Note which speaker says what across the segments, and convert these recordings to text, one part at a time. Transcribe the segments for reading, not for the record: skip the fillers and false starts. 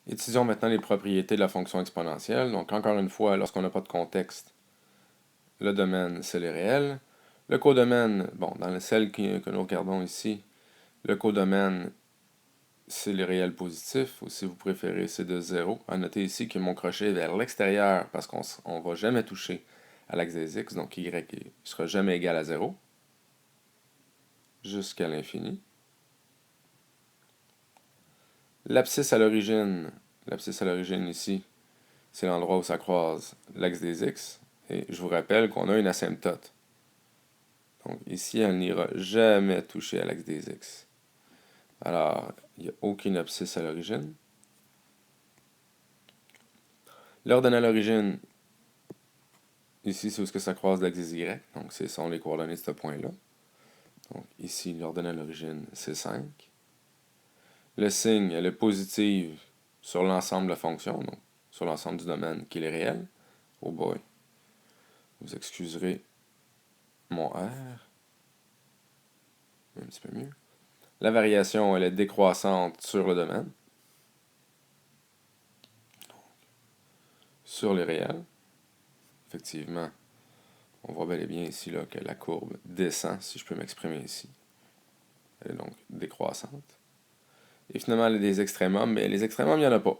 Speaker 1: Étudions maintenant les propriétés de la fonction exponentielle. Donc, encore une fois, lorsqu'on n'a pas de contexte, le domaine, c'est les réels. Le codomaine, bon, dans celle que nous regardons ici, le codomaine, c'est les réels positifs, ou si vous préférez, c'est de 0. À noter ici que mon crochet est vers l'extérieur parce qu'on ne va jamais toucher à l'axe des x, donc y ne sera jamais égal à 0, jusqu'à l'infini. L'abscisse à l'origine ici, c'est l'endroit où ça croise l'axe des x. Et je vous rappelle qu'on a une asymptote. Donc ici, elle n'ira jamais toucher à l'axe des x. Alors, il n'y a aucune abscisse à l'origine. L'ordonnée à l'origine, ici, c'est où -ce que ça croise l'axe des y. Donc, ce sont les coordonnées de ce point-là. Donc ici, l'ordonnée à l'origine, c'est 5. Le signe, elle est positive sur l'ensemble de la fonction, donc sur l'ensemble du domaine qui est réel. Oh boy. Vous excuserez mon R. Un petit peu mieux. La variation, elle est décroissante sur le domaine. Sur les réels. Effectivement, on voit bel et bien ici là, que la courbe descend, si je peux m'exprimer ici. Elle est donc décroissante. Et finalement, elle a des extrémums, mais les extrémums, il n'y en a pas.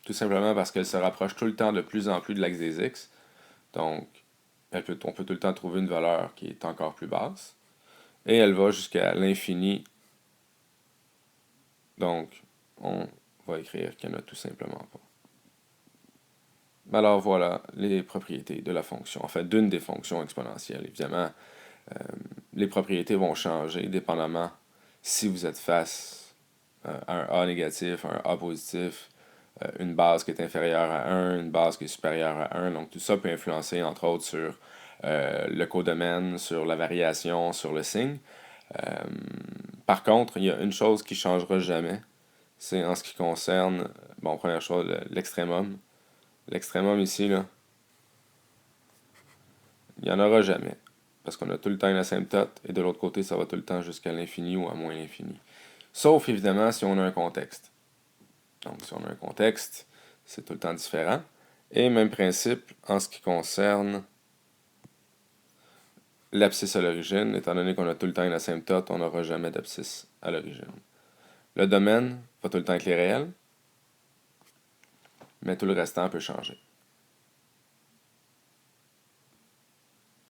Speaker 1: Tout simplement parce qu'elle se rapproche tout le temps de plus en plus de l'axe des x. Donc, on peut tout le temps trouver une valeur qui est encore plus basse. Et elle va jusqu'à l'infini. Donc, on va écrire qu'il n'y en a tout simplement pas. Alors voilà les propriétés de la fonction, en fait d'une des fonctions exponentielles. Évidemment, les propriétés vont changer dépendamment si vous êtes face à un A négatif, à un A positif, une base qui est inférieure à 1, une base qui est supérieure à 1. Donc tout ça peut influencer entre autres sur le codomaine, sur la variation, sur le signe. Par contre, il y a une chose qui ne changera jamais, c'est en ce qui concerne, bon, première chose, l'extrémum. L'extrémum ici, là, il n'y en aura jamais. Parce qu'on a tout le temps une asymptote, et de l'autre côté, ça va tout le temps jusqu'à l'infini ou à moins l'infini. Sauf, évidemment, si on a un contexte. Donc, si on a un contexte, c'est tout le temps différent. Et même principe en ce qui concerne l'abscisse à l'origine. Étant donné qu'on a tout le temps une asymptote, on n'aura jamais d'abscisse à l'origine. Le domaine va tout le temps être les réels, mais tout le restant peut changer.